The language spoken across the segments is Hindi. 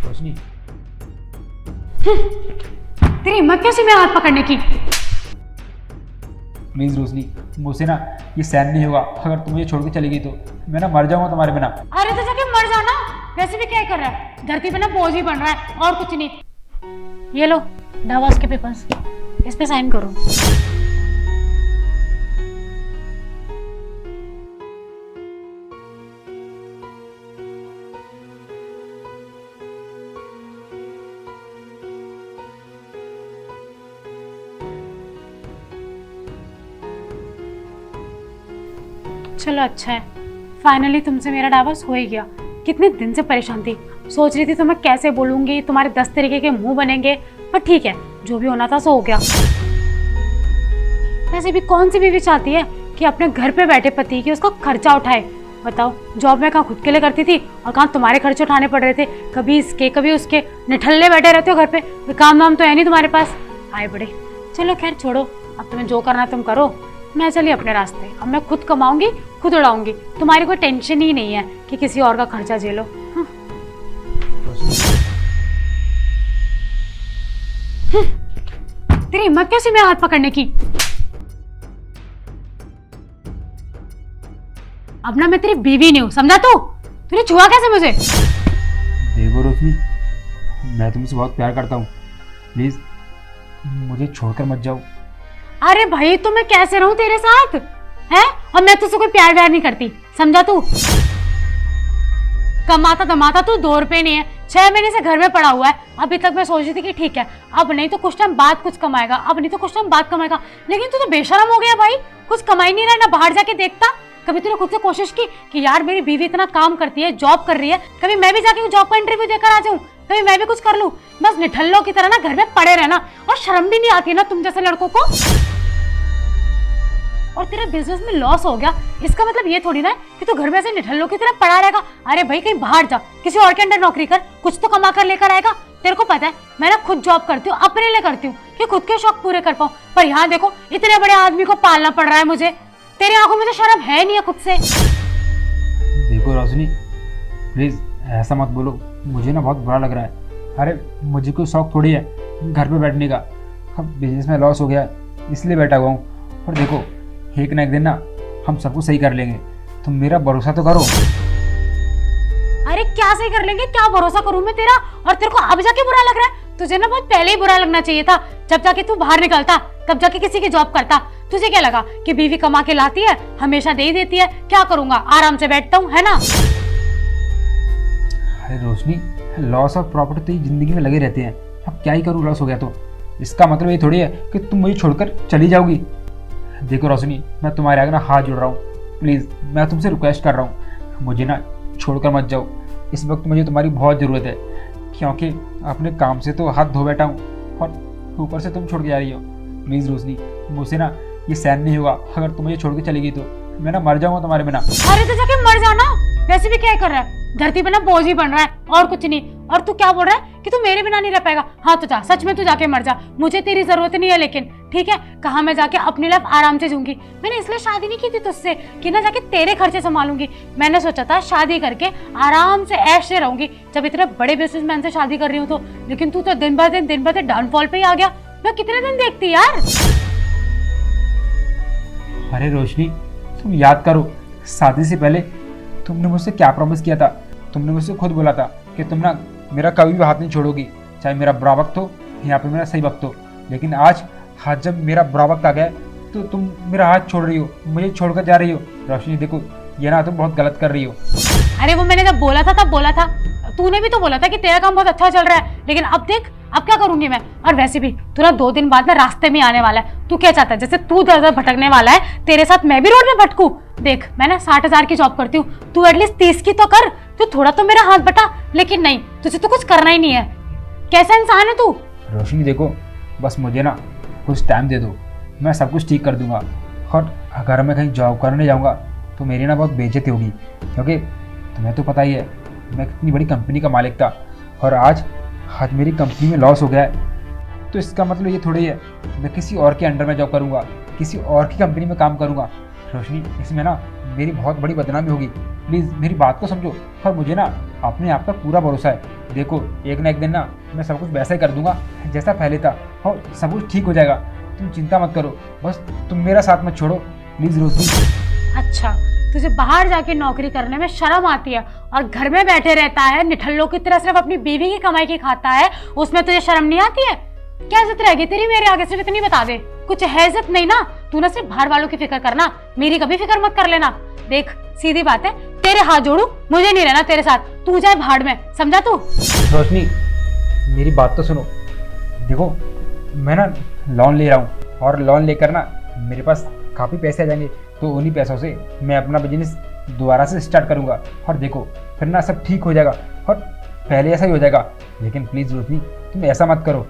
रोशनी, तेरी हिम्मत कैसी मेरा हाथ पकड़ने की? प्लीज रोशनी, मुझसे ना ये सहन नहीं होगा। अगर तुम मुझे छोड़ के चली गई तो मैं ना मर जाऊंगा तुम्हारे बिना। अरे तो जाके मर जाना। वैसे भी क्या कर रहा है, धरती पे ना बोझ ही बन रहा है और कुछ नहीं। ये लो डिवोर्स के पेपर्स, इस पे साइन करो। चलो अच्छा है, फाइनली तुमसे मेरा डाइवोर्स हो ही गया। कितने दिन से परेशान थी, सोच रही थी तुम्हें कैसे बोलूंगी, तुम्हारे 10 तरीके के मुंह बनेंगे, पर ठीक है, जो भी होना था सो हो गया। वैसे भी कौन सी बीवी चाहती है कि अपने घर पे बैठे पति की उसका खर्चा उठाए? बताओ, जॉब मैं कहाँ खुद के लिए करती थी और कहाँ तुम्हारे खर्चे उठाने पड़ रहे थे, कभी इसके कभी उसके, निठल्ले बैठे रहते हो घर पे, कोई काम वाम तो है नहीं तुम्हारे पास। आए बड़े, चलो खैर छोड़ो, अब तुम्हें जो करना तुम करो, मैं चली अपने रास्ते। अब मैं खुद कमाऊंगी, खुद उड़ाऊंगी, तुम्हारी कोई टेंशन ही नहीं है कि किसी और का खर्चा झेलो। तेरी हिम्मत कैसी मेरा हाथ पकड़ने की? अब ना मैं तेरी बीवी नहीं हूं, समझा? तूने छुआ कैसे मुझे? देखो रोशनी, मैं तुमसे बहुत प्यार करता हूँ, प्लीज मुझे छोड़कर मत जाओ। अरे भाई, तो मैं कैसे रहूं तेरे साथ है? और मैं तुझसे कोई प्यार व्यार नहीं करती, समझा तू? कमाता धमाता तू 2 रुपए नहीं है, 6 महीने से घर में पड़ा हुआ है। अभी तक मैं सोच रही थी कि ठीक है, अब नहीं तो कुछ टाइम बाद कुछ कमाएगा, अब नहीं तो कुछ टाइम बाद कमाएगा, लेकिन तू तो बेशरम हो गया भाई। कुछ कमाई नहीं रहा, ना बाहर जाके देखता। कभी तूने खुद से कोशिश की कि यार मेरी बीवी इतना काम करती है, जॉब कर रही है, कभी मैं भी जाके जॉब का इंटरव्यू देकर आ जाऊं, कभी मैं भी कुछ कर लूं? बस निठल्लों की तरह ना घर में पड़े रहना, और शर्म भी नहीं आती ना तुम जैसे लड़कों को। और तेरा बिजनेस में लॉस हो गया, इसका मतलब ये थोड़ी ना है कि तू घर में ऐसे निठल्लों की तरह पड़ा रहेगा। अरे भाई, कहीं बाहर जा, किसी और के अंडर नौकरी कर, कुछ तो कमा कर लेकर आएगा। तेरे को पता है मैं ना खुद जॉब करती हूँ, अपने लिए करती हूँ कि खुद के शौक पूरे कर पाऊं, पर यहाँ देखो इतने बड़े आदमी को पालना पड़ रहा है मुझे। तेरी आंखों में तो शर्म है नहीं है खुद से? देखो रोशनी, प्लीज ऐसा मत बोलो, मुझे ना बहुत बुरा लग रहा है। अरे मुझे कोई शौक थोड़ी है घर पे बैठने का, अब बिजनेस में लॉस हो गया इसलिए बैठा हुआ हूँ। और देखो, एक ना एक दिन ना हम सब कुछ सही कर लेंगे, तुम मेरा भरोसा तो करो। अरे क्या सही कर लेंगे, क्या भरोसा करूं मैं तेरा? और तेरे को अब जाके बुरा लग रहा है? तुझे ना बहुत पहले ही बुरा लगना चाहिए था, जब जाके तू बाहर निकलता, तब जाके किसी की जॉब करता। तुझे क्या लगा कि बीवी कमा के लाती है, हमेशा दे ही देती है? क्या करूंगा, आराम से बैठता हूँ, है ना? अरे रोशनी, लॉस ऑफ प्रॉपर्टी तो जिंदगी में लगे रहते हैं, अब क्या ही करूँ, लॉस हो गया तो इसका मतलब ये थोड़ी है कि तुम मुझे छोड़कर चली जाओगी। देखो रोशनी, मैं तुम्हारे आगे ना हाथ जोड़ रहा हूँ, प्लीज़ मैं तुमसे रिक्वेस्ट कर रहा हूँ, मुझे ना छोड़कर मत जाओ। इस वक्त मुझे तुम्हारी बहुत ज़रूरत है, क्योंकि अपने काम से तो हाथ धो बैठा हूँ और ऊपर से तुम छोड़ के जा रही हो। प्लीज़ रोशनी, मुझसे ना ये सहन नहीं होगा। अगर तुम मुझे छोड़ के चली गई तो मैं ना मर जाऊँगा तुम्हारे बिना। अरे तो जाके मर जाना। वैसे भी क्या कर रहा है, धरती पे ना बोझ ही बन रहा है और कुछ नहीं। और तू क्या बोल रहा है कि तू मेरे बिना नहीं रह पाएगा? हाँ तो जा, सच में तू जाके मर जा, मुझे तेरी जरूरत नहीं है। लेकिन ठीक है, कहा मैं जाके अपनी लाइफ आराम से जूंगी। मैंने इसलिए शादी नहीं की थी तुझसे कि ना जाके तेरे खर्चे संभालूंगी। मैंने सोचा था शादी करके आराम से ऐश से रहूंगी, जब इतने बड़े बिजनेसमैन से शादी कर रही हूँ तो। लेकिन तू तो दिन ब दिन डाउनफॉल पे ही आ गया। मैं कितने दिन देखती यार। अरे रोशनी, तुम याद करो, शादी से पहले तुमने मुझसे क्या प्रॉमिस किया था? तुमने मुझसे खुद बोला था कि तुम ना मेरा कभी भी हाथ नहीं छोड़ोगी, चाहे मेरा बुरा वक्त हो या फिर मेरा सही वक्त हो। लेकिन आज जब मेरा बुरा वक्त आ गया तो तुम मेरा हाथ छोड़ रही हो, मुझे छोड़कर जा रही हो। रोशनी देखो, ये ना तुम बहुत गलत कर रही हो। अरे वो मैंने जब बोला था तब बोला था, तूने भी तो बोला था कि तेरा काम बहुत अच्छा चल रहा है। लेकिन अब देख, अब क्या करूंगी मैं? और वैसे भी तू ना 2 दिन बाद ना रास्ते में आने वाला है। तू क्या चाहता है, जैसे तू दर भटकने वाला है, तेरे साथ मैं भी रोड में भटकूं? देख, मैं ना 60,000 की जॉब करती हूँ, तू एटलीस्ट 30 की तो कर। तू थोड़ा तो मेरा हाथ बटा। लेकिन नहीं, तुझे तो कुछ करना ही नहीं है। कैसा इंसान है तू? रोशनी देखो, बस मुझे ना कुछ टाइम दे दो, मैं सब कुछ ठीक कर दूंगा। और अगर मैं कहीं जॉब करने जाऊंगा तो मेरी ना बहुत बेइज्जती होगी, क्योंकि तुम्हें तो पता ही है मैं कितनी बड़ी कंपनी का मालिक था, और आज मेरी कंपनी में लॉस हो गया है। तो इसका मतलब ये थोड़ी है मैं किसी और के अंडर में जॉब करूंगा, किसी और की कंपनी में काम करूंगा। रोशनी, इसमें ना मेरी बहुत बड़ी बदनामी होगी। प्लीज़ मेरी बात को समझो। और मुझे ना अपने आप पर पूरा भरोसा है। देखो एक ना एक दिन ना मैं सब कुछ वैसा ही कर दूंगा जैसा पहले था, और सब कुछ ठीक हो जाएगा। तुम चिंता मत करो, बस तुम मेरा साथ मत छोड़ो प्लीज़ रोशनी। अच्छा, तुझे बाहर जाके नौकरी करने में शर्म आती है और घर में बैठे रहता है निठल्लों की तरह, सिर्फ अपनी बीवी की कमाई की खाता है, उसमें तुझे शर्म नहीं आती है? क्या इज्जत रहेगी तेरी मेरे आगे? सिर्फ इतनी बता दे, कुछ है इज्जत नहीं ना। तू ना सिर्फ बाहर वालों की फिक्र करना, मेरी कभी फिक्र मत कर लेना। देख सीधी बात है, तेरे हाथ जोड़ू, मुझे नहीं रहना तेरे साथ, तू जाए भाड़ में, समझा तू? रोशनी मेरी बात तो सुनो। देखो मैं ना लोन ले रहा हूँ, और लोन लेकर ना मेरे पास काफ़ी पैसे आ जाएंगे, तो उन्हीं पैसों से मैं अपना बिजनेस दोबारा से स्टार्ट करूँगा। और देखो फिर ना सब ठीक हो जाएगा, और पहले ऐसा ही हो जाएगा। लेकिन प्लीज़ रोशनी तुम ऐसा मत करो।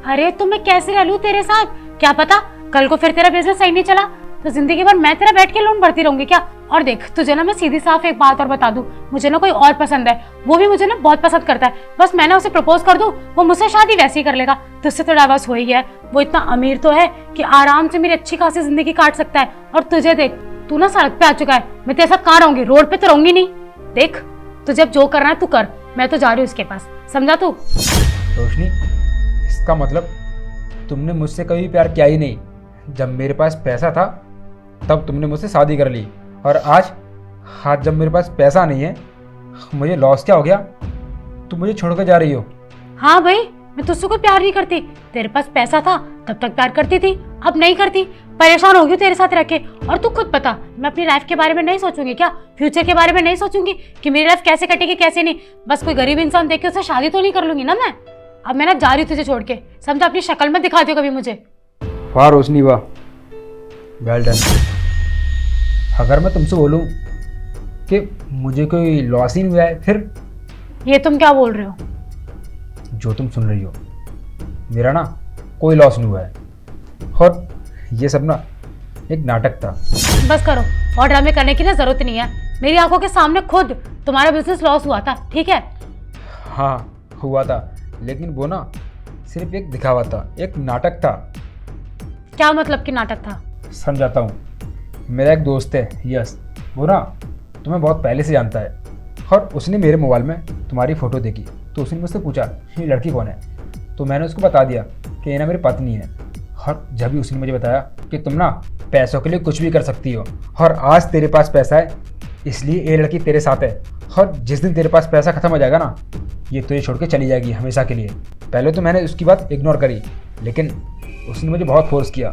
अरे तो मैं कैसे रह लूं तेरे साथ? क्या पता कल को फिर तेरा बिजनेस सही नहीं चला तो जिंदगी भर मैं तेरा बैठ के लोन भरती रहूंगी क्या? और देख तुझे ना मैं सीधी साफ एक बात और बता दूं, मुझे ना कोई और पसंद है, वो भी मुझे ना बहुत पसंद करता है। बस मैं ना उसे प्रपोज कर दूं, वो मुझसे शादी वैसे ही कर लेगा। तुझसे तो डाइवोर्स हो ही गया है, वो इतना अमीर तो है कि आराम से मेरी अच्छी खासी जिंदगी काट सकता है। और तुझे देख, तू ना सड़क पे आ चुका है, मैं तेरे साथ कहाँ रहूंगी? रोड पे तो रहूंगी नहीं। देख तुझे अब जो करना है तू कर, मैं तो जा रही हूँ उसके पास, समझा तू? रोशनी इसका मतलब तुमने मुझसे कभी प्यार किया ही नहीं। जब मेरे पास पैसा था तब तुमने मुझसे शादी कर ली, और आज जब मेरे पास पैसा नहीं है, मुझे लॉस क्या हो गया? तुम मुझे छोड़कर जा रही हो। हाँ भाई, मैं तुझसे कोई प्यार नहीं करती। तेरे पास पैसा था तब तक प्यार करती थी, अब नहीं करती। परेशान हो गई तेरे साथ रह के। और तू खुद बता, मैं अपनी लाइफ के बारे में नहीं सोचूंगी क्या? फ्यूचर के बारे में नहीं सोचूंगी कि मेरी लाइफ कैसे कटेगी कैसे नहीं? बस कोई गरीब इंसान देख के उससे शादी तो नहीं कर लूंगी ना मैं। अब मैं ना जा रही हूँ तुझे छोड़ के, समझा? अपनी शक्ल में दिखा दियो कभी मुझे। वाह रोशनी वाह, वेल डन। अगर मैं तुमसे बोलूं कि मुझे कोई लॉस ही नहीं हुआ है, फिर ये तुम क्या बोल रहे हो? जो तुम सुन रही हो, मेरा ना कोई लॉस नहीं हुआ है, और ये सब ना एक नाटक था। बस करो, और ड्रामे करने की ना जरूरत नहीं है। मेरी आंखों के सामने खुद तुम्हारा बिजनेस लॉस हुआ था, ठीक है? हाँ हुआ था, लेकिन वो ना सिर्फ एक दिखावा था, एक नाटक था। क्या मतलब कि नाटक था? समझाता हूँ। मेरा एक दोस्त है यस, वो ना तुम्हें बहुत पहले से जानता है, और उसने मेरे मोबाइल में तुम्हारी फ़ोटो देखी, तो उसने मुझसे पूछा ये लड़की कौन है। तो मैंने उसको बता दिया कि ये ना मेरी पत्नी है। और जब भी उसने मुझे बताया कि तुम ना पैसों के लिए कुछ भी कर सकती हो, और आज तेरे पास पैसा है इसलिए ये लड़की तेरे साथ है, और जिस दिन तेरे पास पैसा ख़त्म हो जाएगा ना, ये तुझे छोड़ के चली जाएगी हमेशा के लिए। पहले तो मैंने उसकी बात इग्नोर करी, लेकिन उसने मुझे बहुत फोर्स किया।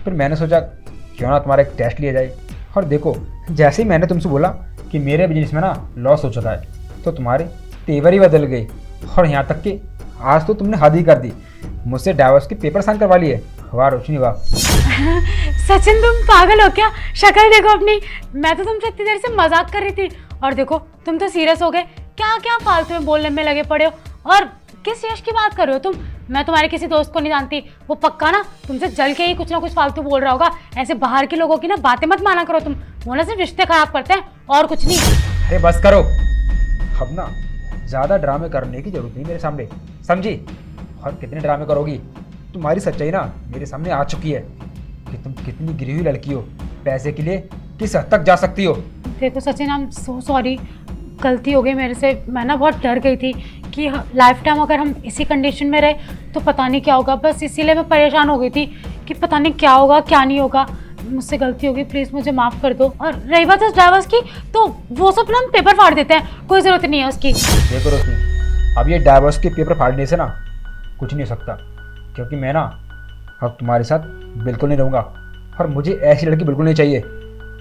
फिर मैंने सोचा क्यों ना तुम्हारा एक टेस्ट लिया जाए। और देखो जैसे ही मैंने तुमसे बोला कि मेरे बिजनेस में ना लॉस हो चुका है, तो तुम्हारे तेवर ही बदल गई, और यहाँ तक कि आज तो तुमने हद ही कर दी, मुझसे डाइवोर्स के पेपर साइन करवा लिए। वाह रोशनी वाह। सचिन तुम पागल हो क्या? शक्ल देखो अपनी। मैं तो तुमसे इतनी देर से मजाक कर रही थी, और देखो तुम तो सीरियस हो गए। क्या क्या फालतू में बोलने में लगे पड़े हो। और किस यश की बात कर रहे हो तुम? मैं तुम्हारे किसी दोस्त को नहीं जानती, वो पक्का ना तुमसे जल के ही कुछ ना कुछ फालतू बोल रहा होगा। ऐसे बाहर के लोगों की ना बातें मत माना करो तुम, वो ना सिर्फ रिश्ते खराब करते हैं और कुछ नहीं। अरे बस करो, अब ना ज़्यादा ड्रामे करने की जरूरत नहीं मेरे सामने, समझी? और कितने ड्रामे करोगी? तुम्हारी सच्चाई ना मेरे सामने आ चुकी है कि तुम कितनी गिरी हुई लड़की हो, पैसे के लिए किस हद तक जा सकती हो। देखो Sachin, I am so sorry, गलती हो गई मेरे से। मैं ना बहुत डर गई थी कि लाइफ टाइम अगर हम इसी कंडीशन में रहे तो पता नहीं क्या होगा। बस इसीलिए मैं परेशान हो गई थी कि पता नहीं क्या होगा क्या नहीं होगा। मुझसे गलती होगी, प्लीज़ मुझे माफ़ कर दो। और रही बात उस ड्राइवर्स की, तो वो सब ना हम पेपर फाड़ देते हैं, कोई ज़रूरत नहीं है उसकी। देखो रोशनी, अब ये डाइवोर्स के पेपर फाड़ने से ना कुछ नहीं हो सकता, क्योंकि मैं ना अब तुम्हारे साथ बिल्कुल नहीं रहूँगा, और मुझे ऐसी लड़की बिल्कुल नहीं चाहिए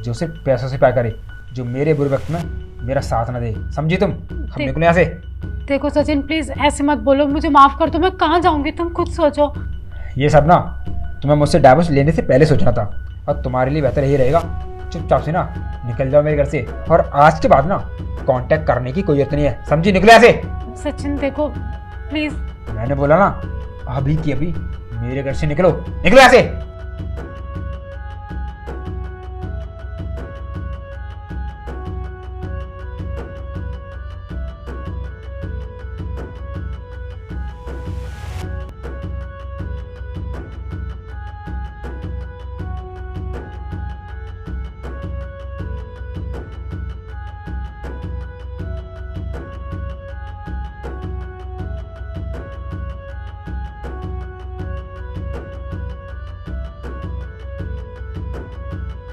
जो सिर्फ पैसों से प्यार करे, जो मेरे बुरे वक्त में मेरा साथ ना दे, समझी तुम? हम निकले यहाँ से। देखो सचिन प्लीज़ ऐसे मत बोलो, मुझे माफ़ कर दो। मैं कहाँ जाऊँगी तुम खुद सोचो। ये सब ना तुम्हें मुझसे डाइवोर्स लेने से पहले सोचना था, और तुम्हारे लिए बेहतर यही रहेगा चुपचाप से ना निकल जाओ मेरे घर से, और आज के बाद ना कांटेक्ट करने की कोई जरूरत नहीं है, समझी? निकलो यहाँ से। सचिन देखो प्लीज़। मैंने बोला ना, अभी की अभी मेरे घर से निकलो, निकलो यहाँ से।